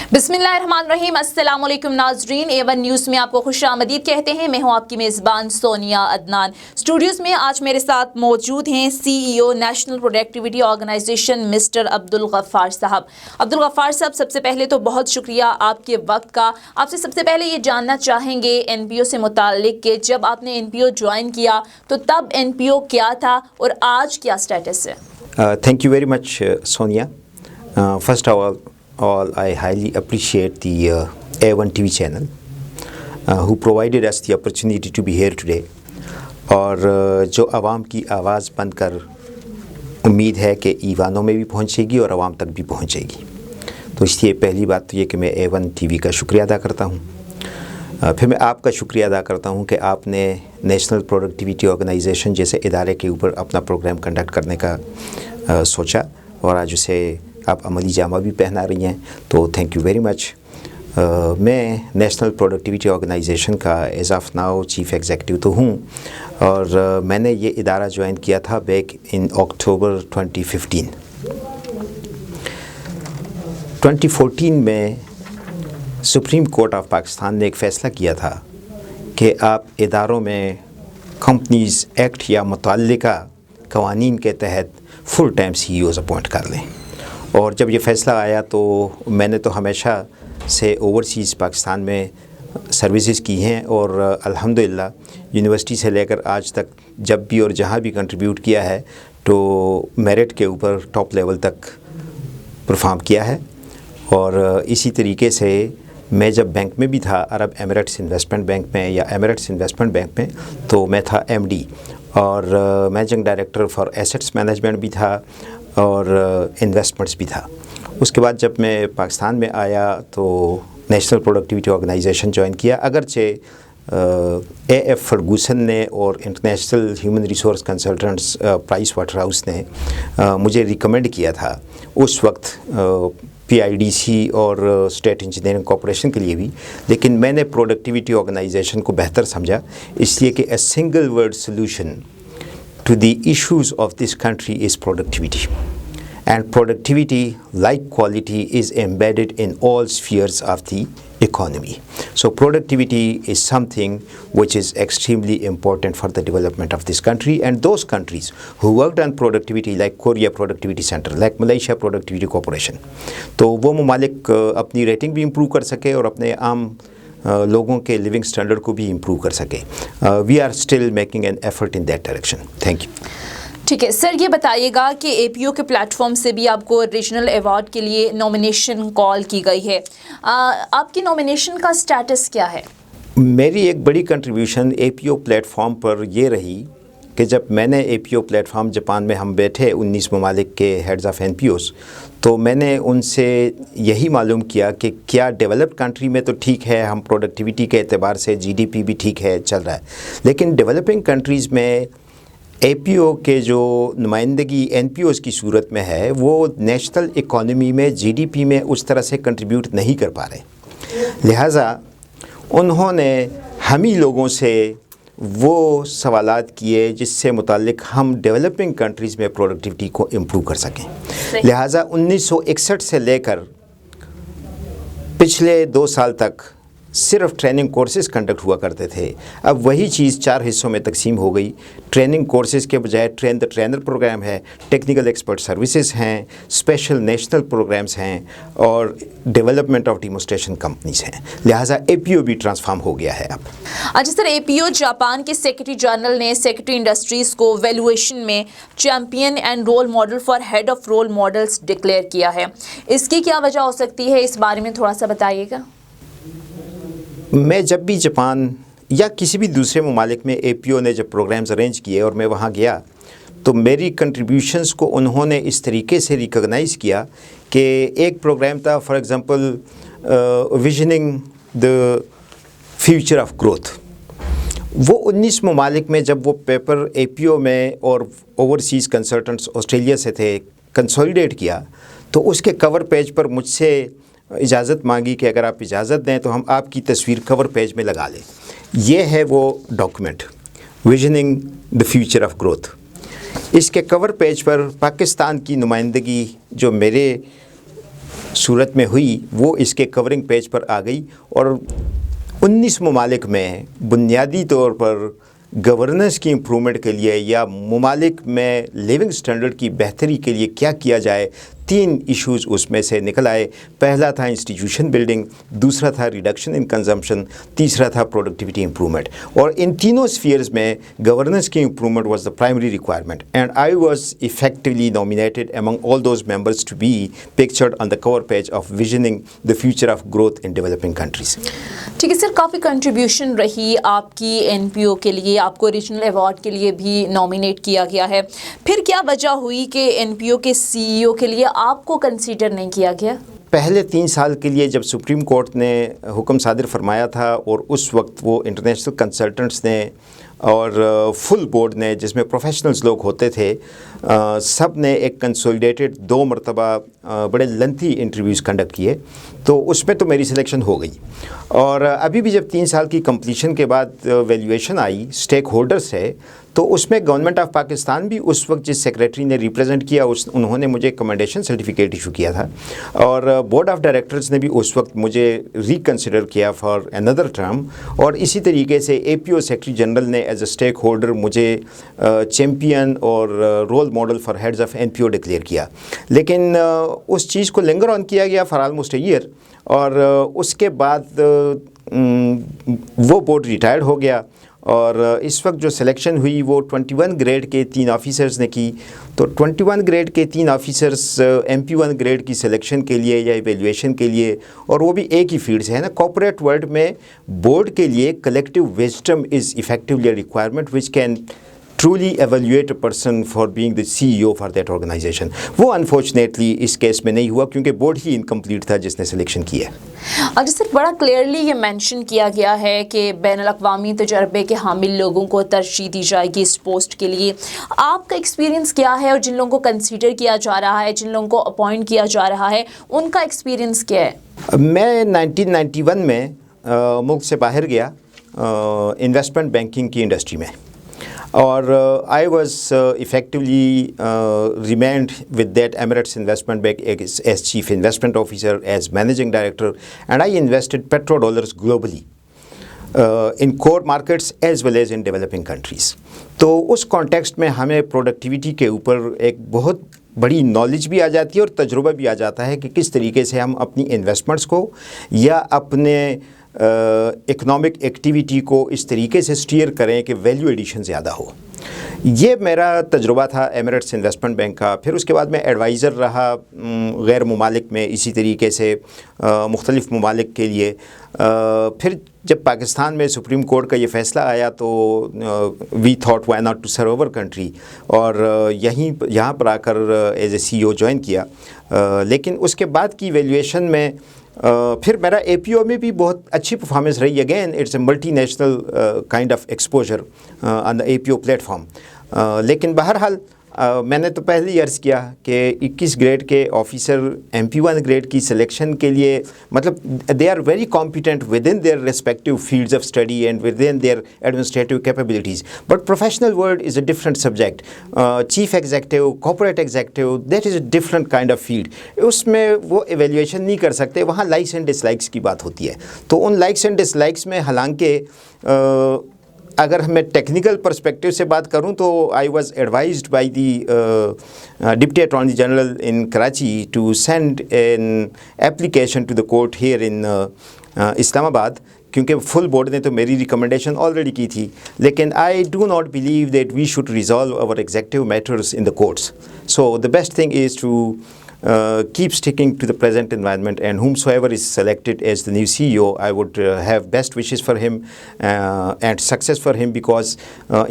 बिस्मिल्लाहिर्रहमानिर्रहीम। अस्सलाम वालेकुम नाजरीन, A1 न्यूज़ में आपको खुश आमदीद कहते हैं। मैं हूं आपकी मेज़बान सोनिया अदनान। स्टूडियोज़ में आज मेरे साथ मौजूद हैं CEO national productivity organisation mister Abdul Ghaffar साहब। अब्दुल गफ्फार साहब, सबसे पहले तो बहुत शुक्रिया आपके वक्त का। आपसे सबसे पहले ये जानना चाहेंगे NPO से मुताल्लिक कि जब आपने NPO ज्वाइन किया तो तब NPO क्या था और आज क्या स्टेटस है? Thank you very much, Sonia. First of all, I highly appreciate the A1 TV channel who provided us the opportunity to be here today. और जो आवाम की आवाज़ बनकर उम्मीद है कि ईवानों में भी पहुंचेगी और आवाम तक भी पहुंचेगी, तो इसलिए पहली बात तो ये कि मैं A1 TV का शुक्रिया अदा करता हूँ। फिर मैं आपका शुक्रिया अदा करता हूँ कि आपने नेशनल प्रोडक्टिविटी ऑर्गेनाइजेशन जैसे इदारे के ऊपर अपना प्रोग्राम कंडक्ट करने का सोचा और आज उसे आप अमली जामा भी पहना रही हैं, तो थैंक यू वेरी मच। मैं नेशनल प्रोडक्टिविटी ऑर्गेनाइजेशन का as of now chief executive तो हूँ और मैंने ये इदारा ज्वाइन किया था बैक इन अक्टूबर 2015। 2014 में सुप्रीम कोर्ट ऑफ पाकिस्तान ने एक फ़ैसला किया था कि आप इदारों में कंपनीज़ एक्ट या मुतल्लिका कवानीन के तहत फुल टाइम CEOs अपॉइंट कर लें। और जब ये फ़ैसला आया तो मैंने तो हमेशा से ओवरसीज़ पाकिस्तान में सर्विसेज की हैं और अल्हम्दुलिल्लाह यूनिवर्सिटी से लेकर आज तक जब भी और जहाँ भी कंट्रीब्यूट किया है तो मेरिट के ऊपर टॉप लेवल तक परफॉर्म किया है। और इसी तरीके से मैं जब बैंक में भी था, अरब एमिरेट्स इन्वेस्टमेंट बैंक में या एमिरेट्स इन्वेस्टमेंट बैंक में, तो मैं था MD और managing director for assets management भी था और इन्वेस्टमेंट्स भी था। उसके बाद जब मैं पाकिस्तान में आया तो नेशनल प्रोडक्टिविटी ऑर्गेनाइजेशन ज्वाइन किया। अगरचे AF फर्गूसन ने और international human resource consultants price water house ने मुझे रिकमेंड किया था उस वक्त PIDC और स्टेट इंजीनियरिंग कॉर्पोरेशन के लिए भी, लेकिन मैंने प्रोडक्टिविटी ऑर्गेनाइजेशन को बेहतर समझा, इसलिए कि a single word solution to the issues of this country is productivity, and productivity, like quality, is embedded in all spheres of the economy. So productivity is something which is extremely important for the development of this country, and those countries who worked on productivity like Korea Productivity Center, like Malaysia Productivity Corporation, तो वो ममालिक अपनी rating भी improve कर सके और अपने आम लोगों के लिविंग स्टैंडर्ड को भी इम्प्रूव कर सके। We are still making an effort in that direction. Thank you. ठीक है सर, ये बताइएगा कि APO के प्लेटफॉर्म से भी आपको रीजनल अवार्ड के लिए नॉमिनेशन कॉल की गई है। आपकी नॉमिनेशन का स्टेटस क्या है? मेरी एक बड़ी कंट्रीब्यूशन APO प्लेटफॉर्म पर ये रही कि जब मैंने APO प्लेटफॉर्म जापान में हम बैठे 19 ममालिक के हेड्स ऑफ NPOs, तो मैंने उनसे यही मालूम किया कि क्या डेवलप्ड कंट्री में तो ठीक है, हम प्रोडक्टिविटी के एतबार से GDP भी ठीक है, चल रहा है, लेकिन डेवलपिंग कंट्रीज़ में APO के जो नुमाइंदगी NPOs की सूरत में है वो नेशनल इकॉनमी में GDP में उस तरह से कंट्रीब्यूट नहीं कर पा रहे। लिहाजा उन्होंने हम ही लोगों से वो सवालात किए जिससे मुताल्लिक हम डेवलपिंग कंट्रीज़ में प्रोडक्टिविटी को इम्प्रूव कर सकें। लिहाजा 1961 से लेकर पिछले 2 साल तक सिर्फ ट्रेनिंग कोर्सेज़ कंडक्ट हुआ करते थे। अब वही चीज़ 4 हिस्सों में तकसीम हो गई। ट्रेनिंग कोर्सेज़ के बजाय ट्रेन द ट्रेनर प्रोग्राम है, टेक्निकल एक्सपर्ट सर्विसेज हैं, स्पेशल नेशनल प्रोग्राम्स हैं और डेवलपमेंट ऑफ डिमोस्ट्रेशन कंपनीज़ हैं। लिहाजा APO भी ट्रांसफॉर्म हो गया है अब। अच्छा सर, APO जापान के सेक्रेटरी जनरल ने सेक्रेटरी इंडस्ट्रीज़ को वैल्यूएशन में champion and role model for head of role models declare किया है। इसकी क्या वजह हो सकती है, इस बारे में थोड़ा सा बताइएगा। मैं जब भी जापान या किसी भी दूसरे ममालिक में APO ने जब प्रोग्राम्स अरेंज किए और मैं वहाँ गया तो मेरी कंट्रीब्यूशंस को उन्होंने इस तरीके से रिकॉग्नाइज़ किया कि एक प्रोग्राम था for example visioning the future of growth. वो 19 ममालिक में जब वो पेपर APO में और ओवरसीज़ कंसल्टेंट्स ऑस्ट्रेलिया से थे कंसोलिडेट किया तो उसके कवर पेज पर मुझसे इजाज़त मांगी कि अगर आप इजाज़त दें तो हम आपकी तस्वीर कवर पेज में लगा लें। ये है वो document visioning the future of growth. इसके कवर पेज पर पाकिस्तान की नुमाइंदगी जो मेरे सूरत में हुई वो इसके कवरिंग पेज पर आ गई और 19 ममालिक में बुनियादी तौर पर गवर्नेंस की इम्प्रूवमेंट के लिए या ममालिक में लिविंग स्टैंडर्ड की बेहतरी के लिए क्या किया जाए, 3 इश्यूज़ उसमें से निकल आए। पहला था इंस्टीट्यूशन बिल्डिंग, दूसरा था रिडक्शन इन कंजम्पशन, तीसरा था प्रोडक्टिविटी इम्प्रूवमेंट। और इन तीनों स्फीयर्स में गवर्नेंस की improvement was the primary requirement and I was effectively nominated among all those members to be pictured on the cover page of visioning the future of growth in developing countries. ठीक है sir, काफ़ी contribution रही आपकी NPO के लिए, आपको regional award के लिए भी नॉमिनेट किया गया है। फिर क्या वजह हुई कि एनपीओ के सीईओ के लिए आपको कंसीडर नहीं किया गया? पहले 3 साल के लिए जब सुप्रीम कोर्ट ने हुक्म सादिर फरमाया था और उस वक्त वो इंटरनेशनल कंसल्टेंट्स ने और फुल बोर्ड ने जिसमें प्रोफेशनल्स लोग होते थे, सब ने एक कंसोलिडेटेड 2 मरतबा बड़े लेंथी इंटरव्यूज़ कंडक्ट किए, तो उसमें तो मेरी सिलेक्शन हो गई। और अभी भी जब 3 साल की कंप्लीशन के बाद वैल्यूएशन आई स्टेक होल्डर से, तो उसमें गवर्नमेंट ऑफ पाकिस्तान भी उस वक्त जिस सेक्रेटरी ने रिप्रेजेंट किया उन्होंने मुझे कमेंडेशन सर्टिफिकेट इशू किया था और बोर्ड ऑफ डायरेक्टर्स ने भी उस वक्त मुझे रिकन्सिडर किया फॉर अनदर टर्म। और इसी तरीके से एपीओ सेक्रेटरी जनरल ने एज अ स्टेक होल्डर मुझे चैम्पियन और role model for heads of NPO declare किया। लेकिन उस चीज़ को लिंगर ऑन किया गया फॉर ऑलमोस्ट अ ईयर और उसके बाद वो बोर्ड रिटायर्ड हो गया। और इस वक्त जो सिलेक्शन हुई वो 21 ग्रेड के 3 ऑफिसर्स ने की। तो 21 ग्रेड के 3 ऑफिसर्स MP1 ग्रेड की सिलेक्शन के लिए या इवेल्युएशन के लिए, और वो भी एक ही फील्ड से है ना, कॉर्पोरेट वर्ल्ड में बोर्ड के लिए collective wisdom is effectively requirement which can truly evaluate a person for being the CEO for that organization। वो अनफॉर्चुनेटली इस केस में नहीं हुआ क्योंकि बोर्ड ही इनकम्प्लीट था जिसने सिलेक्शन की है। और सर बड़ा क्लियरली ये मेंशन किया गया है कि बैनुल-अक़वामी तजर्बे के हामिल लोगों को तरजीह दी जाएगी इस पोस्ट के लिए। आपका एक्सपीरियंस क्या है और जिन लोगों को कंसीडर किया जा रहा है, जिन लोगों को अपॉइंट किया जा रहा है, उनका एक्सपीरियंस क्या है? मैं 1991 में मुल्क से बाहर गया इन्वेस्टमेंट बैंकिंग की इंडस्ट्री में और I was effectively remained with that Emirates investment bank as chief investment officer, as managing director, and I invested petrodollars globally in core markets as well as in developing countries. तो उस context में हमें productivity के ऊपर एक बहुत बड़ी knowledge भी आ जाती है और तजुर्बा भी आ जाता है कि किस तरीके से हम अपनी इन्वेस्टमेंट्स को या अपने इकोनॉमिक एक्टिविटी को इस तरीके से स्टीयर करें कि वैल्यू एडिशन ज़्यादा हो। ये मेरा तजुर्बा था एमिरेट्स इन्वेस्टमेंट बैंक का। फिर उसके बाद मैं एडवाइज़र रहा गैर ममालिक में, इसी तरीके से मुख्तलिफ़ ममालिक के लिए। फिर जब पाकिस्तान में सुप्रीम कोर्ट का ये फ़ैसला आया तो we thought why not to serve our country, और यहाँ पर आकर एज ए CEO ज्वाइन किया। लेकिन उसके बाद की वैल्यूएशन में फिर मेरा APO में भी बहुत अच्छी परफॉर्मेंस रही। Again it's a multi national kind of exposure on the APO platform. लेकिन बहरहाल मैंने तो पहले ही अर्ज़ किया कि 21 ग्रेड के ऑफिसर MP1 ग्रेड की सिलेक्शन के लिए, मतलब they are very competent within their respective fields of study and within their administrative capabilities, but professional world is a different subject. Chief executive, corporate executive, that is a different kind of field. उसमें वो evaluation नहीं कर सकते, वहाँ likes and dislikes की बात होती है। तो उन लाइक्स एंड डिसलाइक्स में हालांकि अगर मैं टेक्निकल पर्सपेक्टिव से बात करूं तो I was advised by the deputy attorney general in Karachi to send an application to the court here in Islamabad, क्योंकि फुल बोर्ड ने तो मेरी रिकमेंडेशन ऑलरेडी की थी। लेकिन I do not believe that we should resolve our executive matters in the courts. So the best thing is to keep sticking to the present environment, and whomsoever is selected as the new CEO, I would have best wishes for him and success for him, because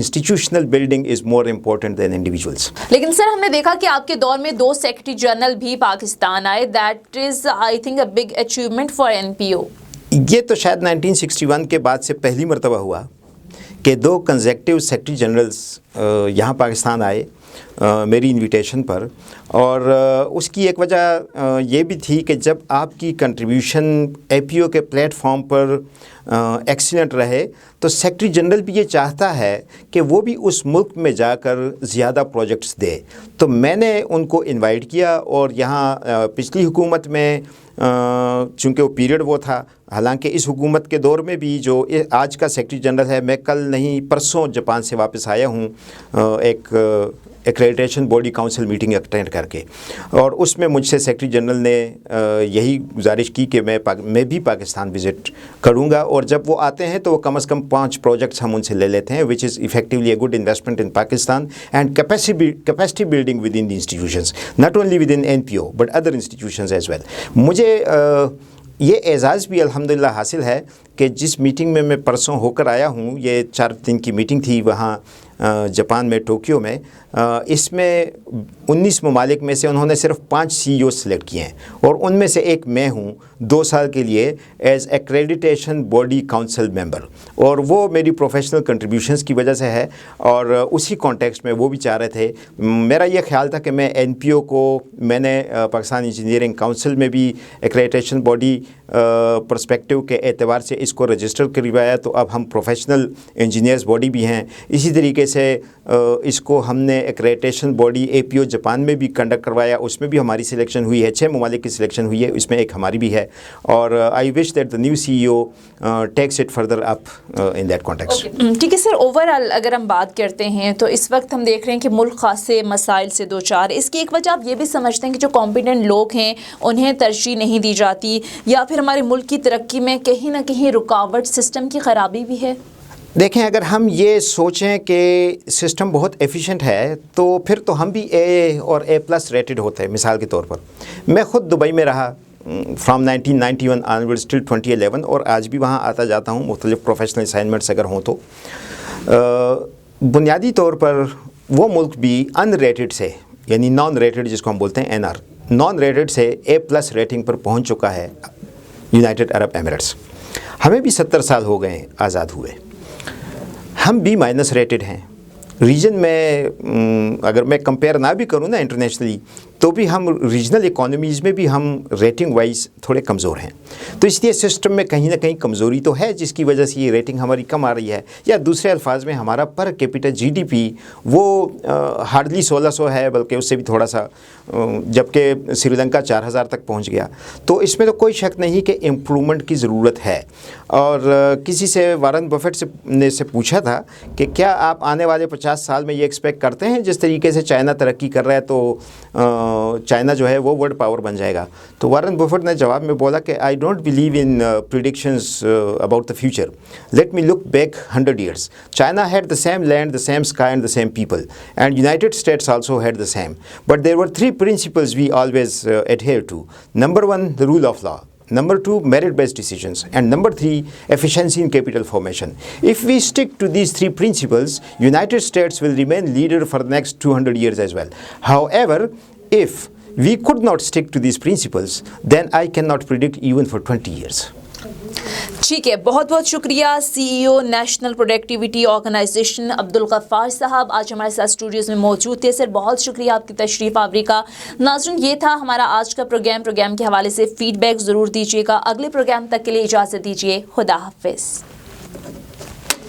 institutional building is more important than individuals. लेकिन sir हमने देखा कि आपके दौर में 2 secretary general भी पाकिस्तान आए। That is I think a big achievement for NPO। ये तो शायद 1961 के बाद से पहली मरतबा हुआ कि 2 कंसेक्टिव सेक्रेटरी जनरल्स यहाँ पाकिस्तान आए। میری انویٹیشن پر. اور اس کی ایک وجہ یہ بھی تھی کہ جب آپ کی کنٹریبیوشن اے پی او کے پلیٹ فارم پر ایکسیلنٹ رہے تو سیکرٹری جنرل بھی یہ چاہتا ہے کہ وہ بھی اس ملک میں جا کر زیادہ پروجیکٹس دے. تو میں نے ان کو انوائٹ کیا اور یہاں پچھلی حکومت میں چونکہ وہ پیریڈ وہ تھا، حالانکہ اس حکومت کے دور میں بھی جو آج کا سیکرٹری جنرل ہے، میں کل نہیں پرسوں جاپان سے واپس آیا ہوں ایک accreditation body council meeting attend کر کے، اور اس میں مجھ سے سیکرٹری جنرل نے یہی گزارش کی کہ میں بھی پاکستان وزٹ کروں گا، اور جب وہ آتے ہیں تو وہ کم از کم 5 پروجیکٹس ہم ان سے لے لیتے ہیں which is effectively a good investment in Pakistan and capacity building within in the institutions, not only within in N P O but other institutions as well. مجھے یہ اعزاز بھی الحمدللہ حاصل ہے کہ جس میٹنگ میں پرسوں ہو کر آیا ہوں، یہ 4 دن کی میٹنگ تھی وہاں جاپان میں ٹوکیو میں، اس میں 19 ممالک میں سے انہوں نے صرف 5 سی ای او سلیکٹ کیے ہیں، اور ان میں سے ایک میں ہوں 2 سال کے لیے ایز ایکریڈیٹیشن باڈی کاؤنسل ممبر، اور وہ میری پروفیشنل کنٹریبیوشنز کی وجہ سے ہے. اور اسی کانٹیکسٹ میں وہ بھی چاہ رہے تھے، میرا یہ خیال تھا کہ میں این پی او کو، میں نے پاکستان انجینئرنگ کاؤنسل میں بھی ایکریڈیٹیشن باڈی پرسپیکٹیو کے اعتبار سے اس کو رجسٹر کروایا، تو اب ہم پروفیشنل انجینئرز باڈی بھی ہیں. اسی طریقے سے اس کو ہم نے ایکریڈیٹیشن باڈی اے پی او جاپان میں بھی کنڈکٹ کروایا، اس میں بھی ہماری سلیکشن ہوئی ہے، 6 ممالک کی سلیکشن ہوئی ہے، اس میں ایک ہماری بھی ہے. اور I wish that the new C E O takes it further up in that context. ٹھیک ہے سر، اوور آل اگر ہم بات کرتے ہیں تو اس وقت ہم دیکھ رہے ہیں کہ ملک خاصے مسائل سے دو چار. اس کی ایک وجہ آپ یہ بھی سمجھتے ہیں کہ جو کمپیٹنٹ لوگ ہیں انہیں ترجیح نہیں دی جاتی، یا پھر ہمارے ملک کی ترقی میں کہیں نہ کہیں رکاوٹ سسٹم کی خرابی بھی ہے؟ دیکھیں، اگر ہم یہ سوچیں کہ سسٹم بہت ایفیشینٹ ہے تو پھر تو ہم بھی اے اور اے پلس ریٹڈ ہوتے ہیں. مثال کے طور پر میں خود دبئی میں رہا فرام 1991 آنورڈ ٹل 2011، اور آج بھی وہاں آتا جاتا ہوں مختلف پروفیشنل اسائنمنٹس اگر ہوں تو. بنیادی طور پر وہ ملک بھی ان ریٹڈ سے، یعنی نان ریٹڈ جس کو ہم بولتے ہیں این آر، نان ریٹڈ سے اے پلس ریٹنگ پر پہنچ چکا ہے یونائٹڈ عرب ایمریٹس. ہمیں بھی 70 سال ہو گئے آزاد ہوئے، ہم بھی مائنس ریٹڈ ہیں. ریجن میں اگر میں کمپیئر نہ بھی کروں نا انٹرنیشنلی، تو بھی ہم ریجنل اکانومیز میں بھی ہم ریٹنگ وائز تھوڑے کمزور ہیں. تو اس لیے سسٹم میں کہیں نہ کہیں کمزوری تو ہے، جس کی وجہ سے یہ ریٹنگ ہماری کم آ رہی ہے. یا دوسرے الفاظ میں ہمارا پر کیپٹل جی ڈی پی وہ ہارڈلی 1600 ہے، بلکہ اس سے بھی تھوڑا سا، جبکہ سری لنکا 4000 تک پہنچ گیا. تو اس میں تو کوئی شک نہیں کہ امپرومنٹ کی ضرورت ہے. اور کسی سے وارن بفیٹ نے پوچھا تھا کہ کیا آپ آنے والے 50 سال میں یہ ایکسپیکٹ کرتے ہیں جس طریقے سے چائنا ترقی کر رہا ہے تو چائنا جو ہے وہ ورلڈ پاور بن جائے گا؟ تو وارن بفیٹ نے جواب میں بولا کہ I don't believe in predictions about the future. Let me look back 100 years. China had the same land, the same sky and the same people, and United States also had the same. But there were 3 principles we always adhere to. Number 1, the rule of law. Number 2, merit-based decisions. And number 3, efficiency in capital formation. If we stick to these 3 principles, United States will remain leader for the next 200 years as well. However, if we could not stick to these principles, then I cannot predict even for 20 years. ٹھیک ہے، بہت بہت شکریہ سی E او national productivity organization Abdul Ghaffar صاحب، آج ہمارے ساتھ studios میں موجود تھے. سر بہت شکریہ آپ کی تشریف آوری کا. ناظرین، یہ تھا ہمارا آج کا پروگرام کے حوالے سے فیڈ بیک ضرور دیجیے گا. اگلے پروگرام تک کے لیے اجازت دیجیے. خدا حافظ.